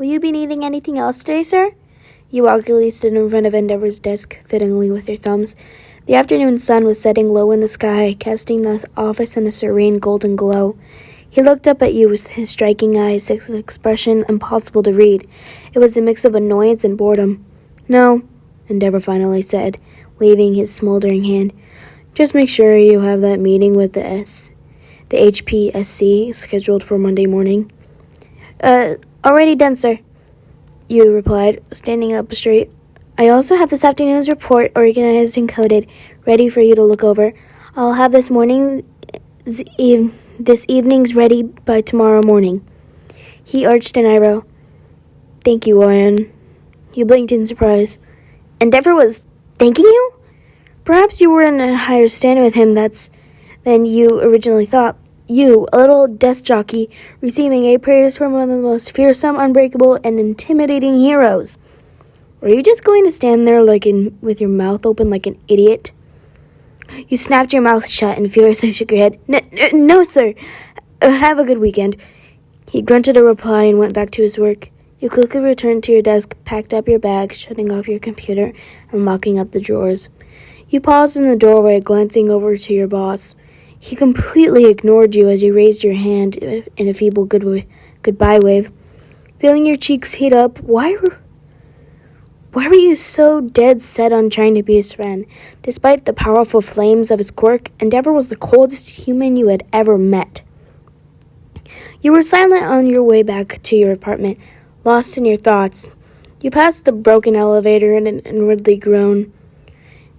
Will you be needing anything else today, sir? You awkwardly stood in front of Endeavor's desk, fiddling with your thumbs. The afternoon sun was setting low in the sky, casting the office in a serene golden glow. He looked up at you with his striking eyes, his expression impossible to read. It was a mix of annoyance and boredom. No, Endeavor finally said, waving his smoldering hand. Just make sure you have that meeting with the HPSC scheduled for Monday morning. Already done, sir, you replied, standing up straight. I also have this afternoon's report organized and coded, ready for you to look over. I'll have this evening's ready by tomorrow morning. He arched an eyebrow. Thank you, Ryan. You blinked in surprise. Endeavor was thanking you? Perhaps you were in a higher standing with him than you originally thought. You, a little desk jockey, receiving a praise from one of the most fearsome, unbreakable, and intimidating heroes. Were you just going to stand there with your mouth open like an idiot? You snapped your mouth shut and furiously shook your head. No, sir. Have a good weekend. He grunted a reply and went back to his work. You quickly returned to your desk, packed up your bag, shutting off your computer, and locking up the drawers. You paused in the doorway, glancing over to your boss. He completely ignored you as you raised your hand in a feeble goodbye wave. Feeling your cheeks heat up, why were you so dead set on trying to be his friend? Despite the powerful flames of his quirk, Endeavor was the coldest human you had ever met. You were silent on your way back to your apartment, lost in your thoughts. You passed the broken elevator in an inwardly groan,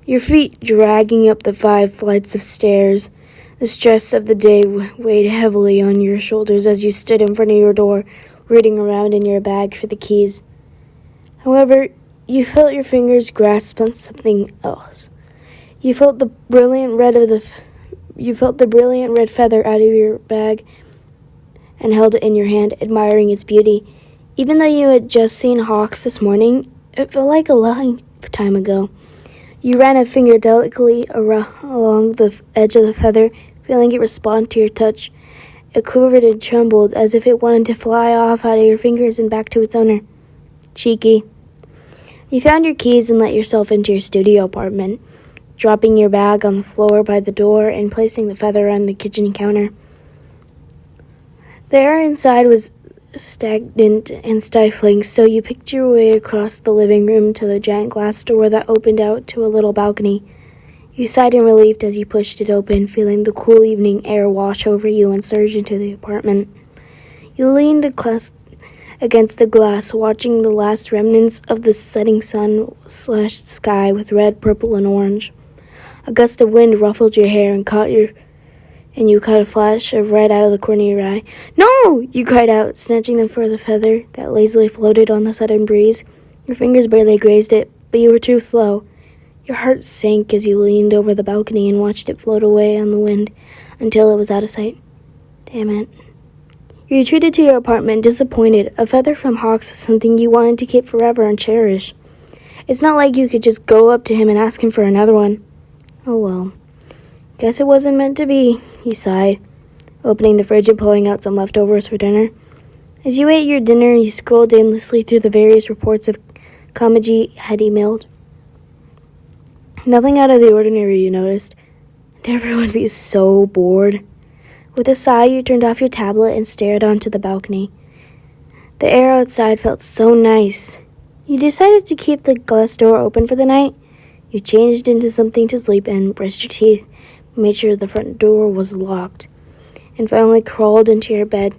your feet dragging up the 5 flights of stairs. The stress of the day weighed heavily on your shoulders as you stood in front of your door, rooting around in your bag for the keys. However, you felt your fingers grasp on something else. You felt the brilliant red feather out of your bag and held it in your hand, admiring its beauty. Even though you had just seen hawks this morning, it felt like a long time ago. You ran a finger delicately along the edge of the feather, feeling it respond to your touch. It quivered and trembled as if it wanted to fly off out of your fingers and back to its owner. Cheeky. You found your keys and let yourself into your studio apartment, dropping your bag on the floor by the door and placing the feather on the kitchen counter. The air inside was stagnant and stifling, so you picked your way across the living room to the giant glass door that opened out to a little balcony. You sighed in relief as you pushed it open, feeling the cool evening air wash over you and surge into the apartment. You leaned against the glass, watching the last remnants of the setting sun-slashed sky with red, purple, and orange. A gust of wind ruffled your hair and you caught a flash of red out of the corner of your eye. No! You cried out, snatching them for the feather that lazily floated on the sudden breeze. Your fingers barely grazed it, but you were too slow. Your heart sank as you leaned over the balcony and watched it float away on the wind until it was out of sight. Damn it. You retreated to your apartment, disappointed. A feather from hawks is something you wanted to keep forever and cherish. It's not like you could just go up to him and ask him for another one. Oh well. Guess it wasn't meant to be, he sighed, opening the fridge and pulling out some leftovers for dinner. As you ate your dinner, you scrolled aimlessly through the various reports of Kamaji had emailed. Nothing out of the ordinary, you noticed, and everyone would be so bored. With a sigh, you turned off your tablet and stared onto the balcony. The air outside felt so nice. You decided to keep the glass door open for the night. You changed into something to sleep in, brushed your teeth, made sure the front door was locked, and finally crawled into your bed.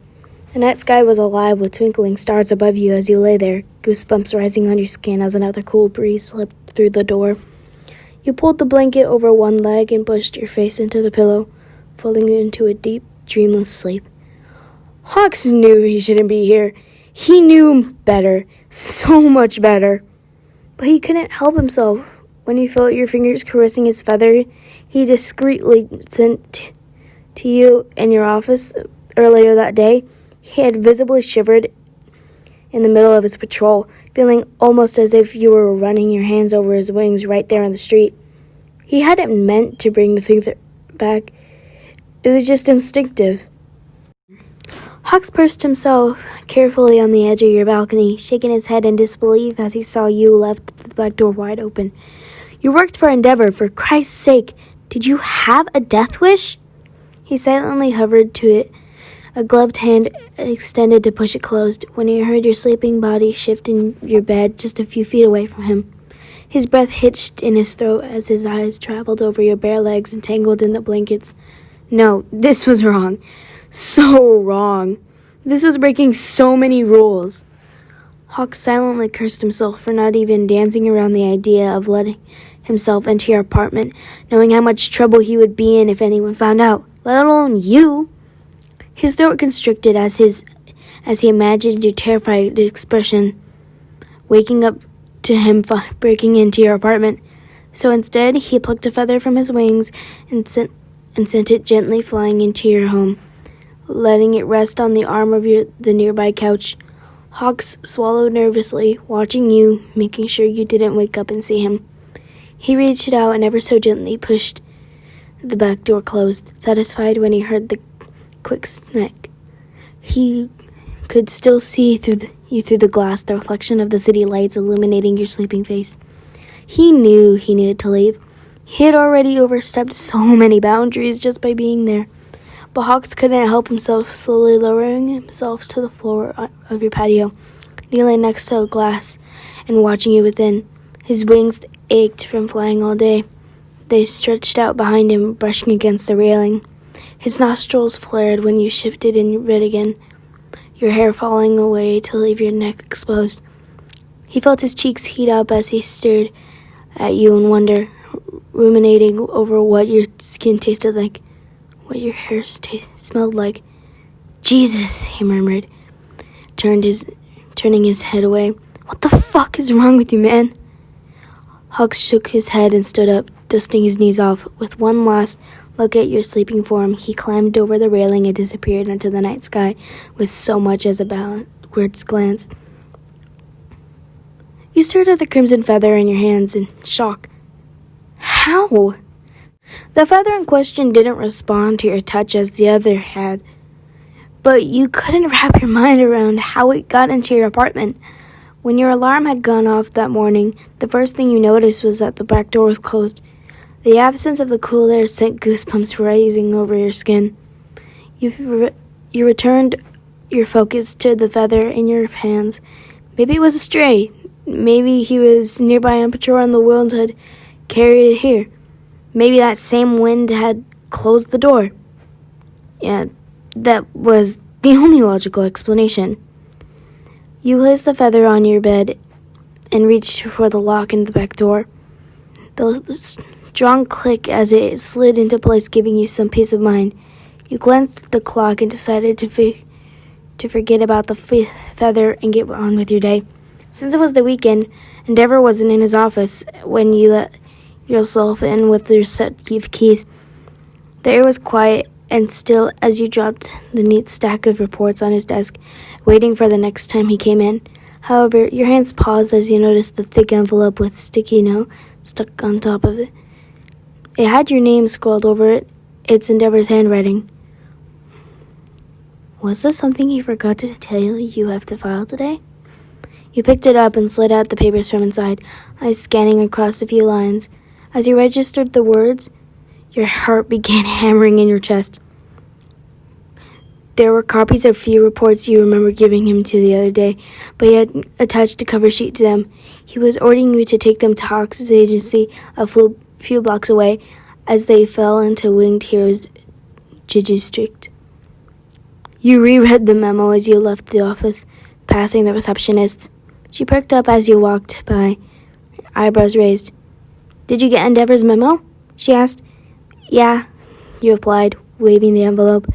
The night sky was alive with twinkling stars above you as you lay there, goosebumps rising on your skin as another cool breeze slipped through the door. You pulled the blanket over one leg and pushed your face into the pillow, falling into a deep, dreamless sleep. Hawks knew he shouldn't be here. He knew better, so much better. But he couldn't help himself. When he felt your fingers caressing his feather, he discreetly sent to you in your office earlier that day. He had visibly shivered in the middle of his patrol, feeling almost as if you were running your hands over his wings right there in the street. He hadn't meant to bring the feather back. It was just instinctive. Hawks perched himself carefully on the edge of your balcony, shaking his head in disbelief as he saw you left the back door wide open. You worked for Endeavor, for Christ's sake. Did you have a death wish? He silently hovered to it, a gloved hand extended to push it closed, when he heard your sleeping body shift in your bed just a few feet away from him. His breath hitched in his throat as his eyes traveled over your bare legs and tangled in the blankets. No, this was wrong. So wrong. This was breaking so many rules. Hawk silently cursed himself for not even dancing around the idea of letting himself into your apartment, knowing how much trouble he would be in if anyone found out, let alone you. His throat constricted as he imagined your terrified expression, waking up to him breaking into your apartment. So instead, he plucked a feather from his wings and sent it gently flying into your home, letting it rest on the arm of the nearby couch. Hawks swallowed nervously, watching you, making sure you didn't wake up and see him. He reached out and ever so gently pushed the back door closed, satisfied when he heard the quick snack. He could still see through the glass, the reflection of the city lights illuminating your sleeping face. He knew he needed to leave. He had already overstepped so many boundaries just by being there. But Hawks couldn't help himself, slowly lowering himself to the floor of your patio, kneeling next to a glass and watching you within. His wings ached from flying all day. They stretched out behind him, brushing against the railing. His nostrils flared when you shifted in your bed again, your hair falling away to leave your neck exposed. He felt his cheeks heat up as he stared at you in wonder, ruminating over what your skin tasted like, what your hair smelled like. Jesus, he murmured, turning his head away. What the fuck is wrong with you, man? Hawks shook his head and stood up, dusting his knees off. With one last look at your sleeping form, he climbed over the railing and disappeared into the night sky with so much as a backward glance. You stared at the crimson feather in your hands in shock. How? The feather in question didn't respond to your touch as the other had, but you couldn't wrap your mind around how it got into your apartment. When your alarm had gone off that morning, the first thing you noticed was that the back door was closed. The absence of the cool air sent goosebumps rising over your skin. You returned your focus to the feather in your hands. Maybe it was a stray. Maybe he was nearby on patrol and the wind had carried it here. Maybe that same wind had closed the door. Yeah, that was the only logical explanation. You placed the feather on your bed and reached for the lock in the back door. The strong click as it slid into place, giving you some peace of mind. You glanced at the clock and decided to forget about the feather and get on with your day. Since it was the weekend, Endeavor wasn't in his office when you let yourself in with your set of keys. The air was quiet and still as you dropped the neat stack of reports on his desk, waiting for the next time he came in. However, your hands paused as you noticed the thick envelope with sticky note stuck on top of it. It had your name scrawled over it. It's Endeavor's handwriting. Was this something he forgot to tell you have to file today? You picked it up and slid out the papers from inside, eyes scanning across a few lines. As you registered the words, your heart began hammering in your chest. There were copies of few reports you remember giving him to the other day, but he had attached a cover sheet to them. He was ordering you to take them to Hawks' agency a few blocks away as they fell into Winged Heroes' Juju Street. You reread the memo as you left the office, passing the receptionist. She perked up as you walked by, eyebrows raised. Did you get Endeavor's memo? She asked. Yeah, you replied, waving the envelope.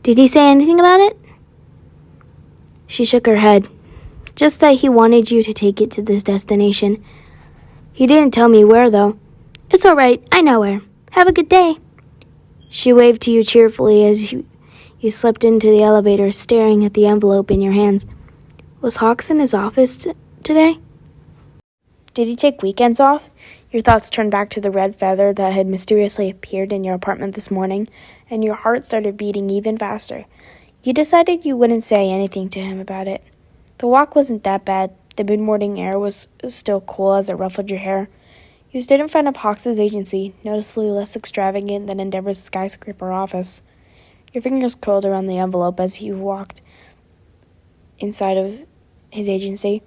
Did he say anything about it? She shook her head. Just that he wanted you to take it to this destination. He didn't tell me where, though. It's all right, I know where. Have a good day. She waved to you cheerfully as you slipped into the elevator, staring at the envelope in your hands. Was Hawks in his office today? Did he take weekends off? Your thoughts turned back to the red feather that had mysteriously appeared in your apartment this morning, and your heart started beating even faster. You decided you wouldn't say anything to him about it. The walk wasn't that bad. The mid-morning air was still cool as it ruffled your hair. You stood in front of Hawks's agency, noticeably less extravagant than Endeavor's skyscraper office. Your fingers curled around the envelope as you walked inside of his agency.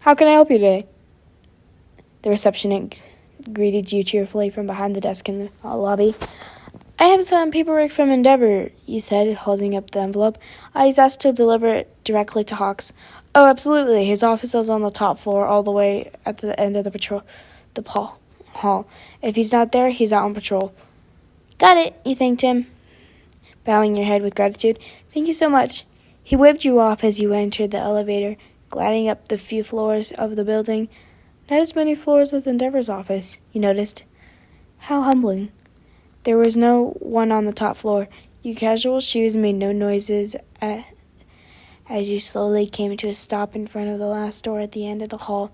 "How can I help you today?" The receptionist greeted you cheerfully from behind the desk in the lobby. "I have some paperwork from Endeavor," you said, holding up the envelope. "I was asked to deliver it directly to Hawks." "Oh, absolutely. His office is on the top floor, all the way at the end of the hall. If he's not there, he's out on patrol." "Got it," you thanked him, bowing your head with gratitude. "Thank you so much." He waved you off as you entered the elevator, gliding up the few floors of the building. Not as many floors as Endeavor's office, you noticed. How humbling. There was no one on the top floor. Your casual shoes made no noises as you slowly came to a stop in front of the last door at the end of the hall.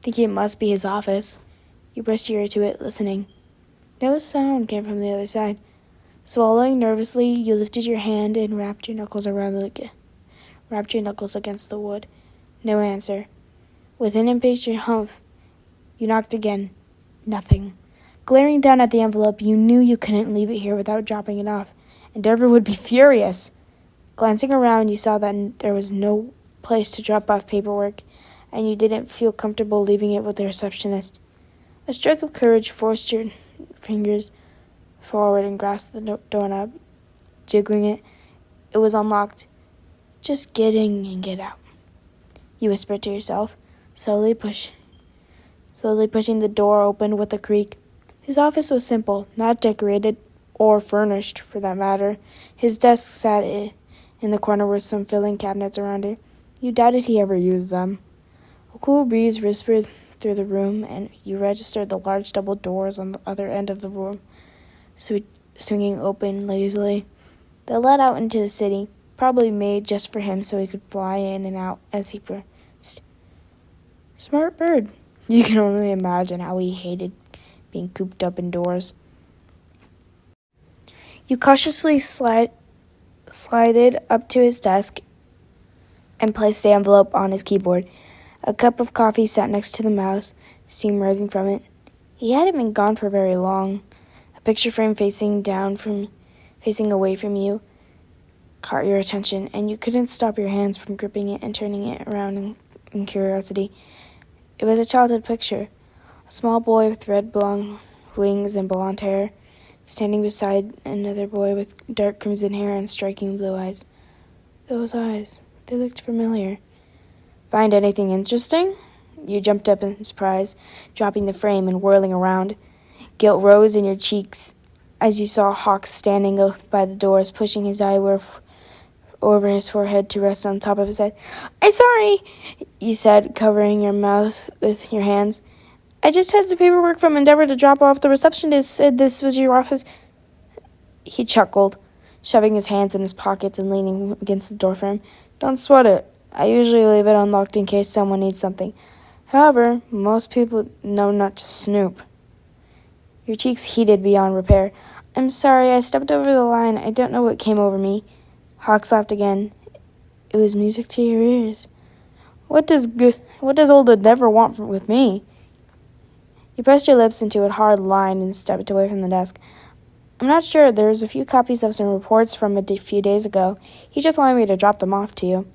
Thinking it must be his office, you pressed your ear to it, listening. No sound came from the other side. Swallowing nervously, you lifted your hand and wrapped your knuckles against the wood. No answer. With an impatient humph, you knocked again. Nothing. Glaring down at the envelope, you knew you couldn't leave it here without dropping it off. Endeavor would be furious. Glancing around, you saw that there was no place to drop off paperwork, and you didn't feel comfortable leaving it with the receptionist. A stroke of courage forced your fingers forward and grasped the doorknob, jiggling it. It was unlocked. "Just get in and get out," you whispered to yourself, slowly pushing the door open with a creak. His office was simple, not decorated or furnished, for that matter. His desk sat in the corner with some filing cabinets around it. You doubted he ever used them. A cool breeze whispered through the room, and you registered the large double doors on the other end of the room, swinging open lazily. They led out into the city, probably made just for him so he could fly in and out as he pressed. Smart bird. You can only imagine how he hated being cooped up indoors. You cautiously slided up to his desk and placed the envelope on his keyboard. A cup of coffee sat next to the mouse, steam rising from it. He hadn't been gone for very long. A picture frame facing away from you caught your attention, and you couldn't stop your hands from gripping it and turning it around in curiosity. It was a childhood picture. A small boy with red blonde wings and blonde hair, standing beside another boy with dark crimson hair and striking blue eyes. Those eyes, they looked familiar. "Find anything interesting?" You jumped up in surprise, dropping the frame and whirling around. Guilt rose in your cheeks as you saw Hawks standing by the doors, pushing his eye over his forehead to rest on top of his head. "I'm sorry," you said, covering your mouth with your hands. "I just had some paperwork from Endeavor to drop off. The receptionist said this was your office." He chuckled, shoving his hands in his pockets and leaning against the doorframe. "Don't sweat it. I usually leave it unlocked in case someone needs something. However, most people know not to snoop." Your cheeks heated beyond repair. "I'm sorry, I stepped over the line. I don't know what came over me." Hawks laughed again. It was music to your ears. What does old Endeavor want with me?" You pressed your lips into a hard line and stepped away from the desk. "I'm not sure. There's a few copies of some reports from a few days ago. He just wanted me to drop them off to you."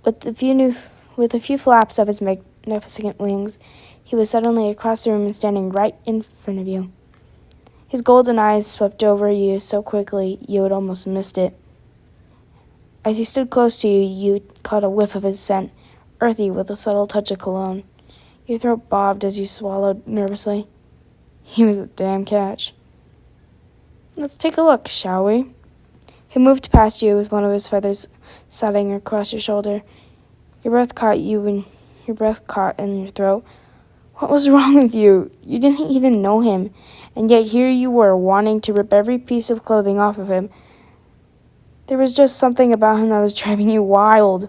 With a few flaps of his magnificent wings, he was suddenly across the room and standing right in front of you. His golden eyes swept over you so quickly you had almost missed it. As he stood close to you, you caught a whiff of his scent, earthy with a subtle touch of cologne. Your throat bobbed as you swallowed nervously. He was a damn catch. "Let's take a look, shall we?" He moved past you with one of his feathers setting across your shoulder. Your breath caught in your throat. What was wrong with you? You didn't even know him, and yet here you were wanting to rip every piece of clothing off of him. There was just something about him that was driving you wild.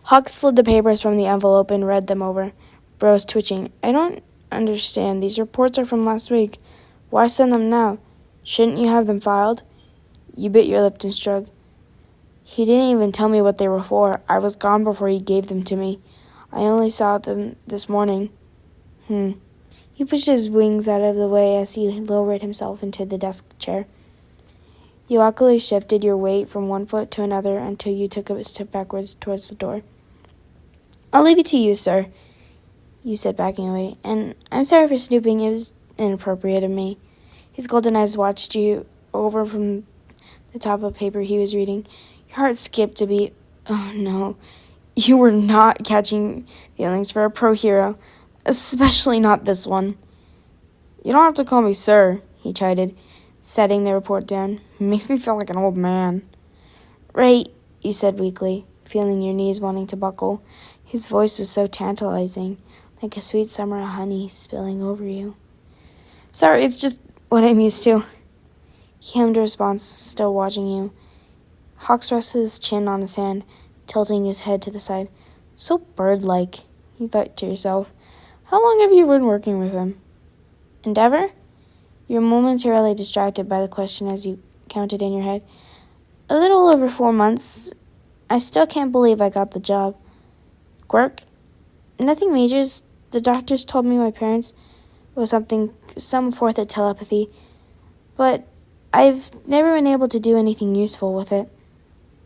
Hawk slid the papers from the envelope and read them over, brows twitching. "I don't understand. These reports are from last week. Why send them now? Shouldn't you have them filed?" You bit your lip and shrugged. He didn't even tell me what they were for. I was gone before he gave them to me. I only saw them this morning. He pushed his wings out of the way as he lowered himself into the desk chair. You awkwardly shifted your weight from one foot to another until you took a step backwards towards the door. I'll leave it to you, sir, you said, backing away. And I'm sorry for snooping. It was inappropriate of me. His golden eyes watched you over from the top of paper he was reading. Your heart skipped a beat. Oh, no. You were not catching feelings for a pro hero, especially not this one. You don't have to call me sir, he chided, setting the report down. It makes me feel like an old man. Right, you said weakly, feeling your knees wanting to buckle. His voice was so tantalizing, like a sweet summer honey spilling over you. Sorry, it's just what I'm used to. He hummed a response, still watching you. Hawks rested his chin on his hand, tilting his head to the side. So bird-like, you thought to yourself. How long have you been working with him? Endeavor? You were momentarily distracted by the question as you counted in your head. A little over 4 months. I still can't believe I got the job. Quirk? Nothing major. The doctors told me my parents was some forth of telepathy, but I've never been able to do anything useful with it.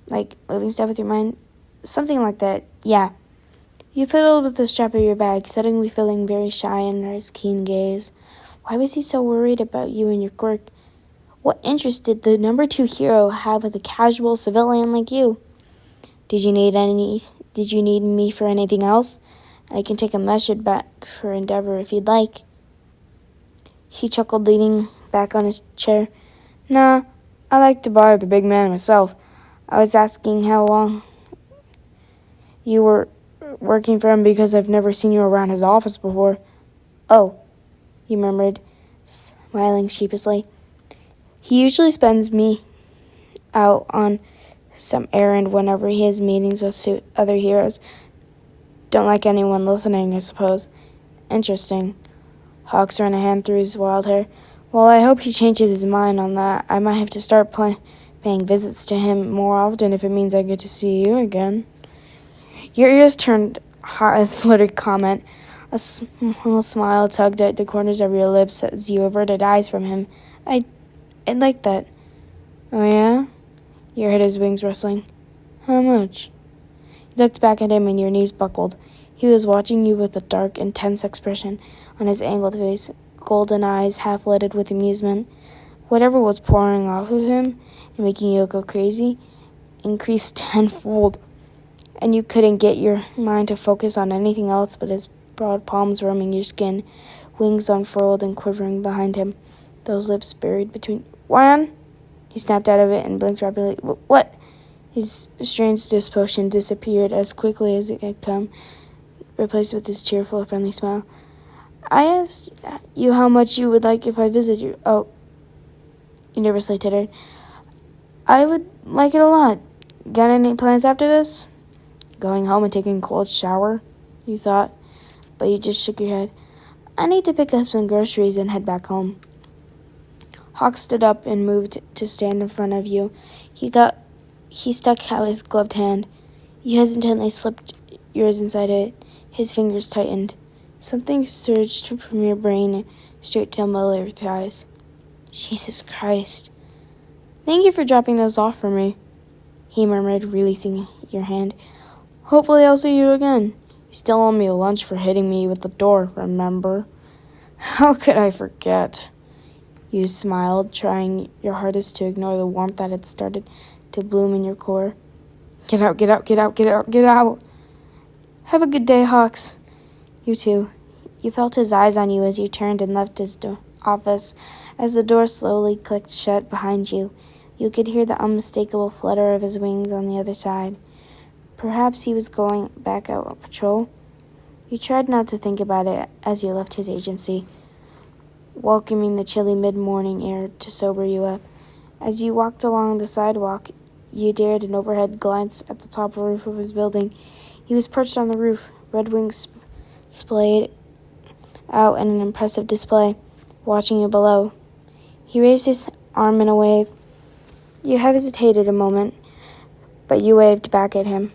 Like moving stuff with your mind. Something like that, yeah. You fiddled with the strap of your bag, suddenly feeling very shy under his keen gaze. Why was he so worried about you and your quirk? What interest did the number 2 hero have with a casual civilian like you? Did you need me for anything else? I can take a message back for Endeavor if you'd like. He chuckled, leaning back on his chair. Nah, I like to bother the big man myself. I was asking how long you were working for him because I've never seen you around his office before. Oh, he murmured, smiling sheepishly. He usually spends me out on some errand whenever he has meetings with other heroes. Don't like anyone listening, I suppose. Interesting. Hawks ran a hand through his wild hair. Well, I hope he changes his mind on that. I might have to start paying visits to him more often if it means I get to see you again. Your ears turned hot as fluttered comment. A small smile tugged at the corners of your lips as you averted eyes from him. I'd like that. Oh, yeah? You heard his wings rustling. How much? You looked back at him and your knees buckled. He was watching you with a dark, intense expression on his angled face, golden eyes half-lidded with amusement. Whatever was pouring off of him and making you go crazy increased tenfold, and you couldn't get your mind to focus on anything else but his broad palms roaming your skin, wings unfurled and quivering behind him, those lips buried between... Juan? He snapped out of it and blinked rapidly. What? His strange disposition disappeared as quickly as it had come, replaced with his cheerful, friendly smile. I asked you how much you would like if I visit you. Oh, he nervously tittered. I would like it a lot. Got any plans after this? Going home and taking a cold shower, you thought, but you just shook your head. I need to pick up some groceries and head back home. Hawk stood up and moved to stand in front of you. He stuck out his gloved hand. You hesitantly slipped yours inside it. His fingers tightened. Something surged from your brain straight to Amelia's thighs. Jesus Christ. Thank you for dropping those off for me, he murmured, releasing your hand. Hopefully I'll see you again. You still owe me a lunch for hitting me with the door, remember? How could I forget? You smiled, trying your hardest to ignore the warmth that had started to bloom in your core. Get out, get out, get out, get out, get out. Have a good day, Hawks. You too. You felt his eyes on you as you turned and left his office. As the door slowly clicked shut behind you, you could hear the unmistakable flutter of his wings on the other side. Perhaps he was going back out on patrol. You tried not to think about it as you left his agency, welcoming the chilly mid-morning air to sober you up. As you walked along the sidewalk, you dared an overhead glance at the top roof of his building. He was perched on the roof, red wings splayed out in an impressive display, watching you below. He raised his arm in a wave. You hesitated a moment, but you waved back at him.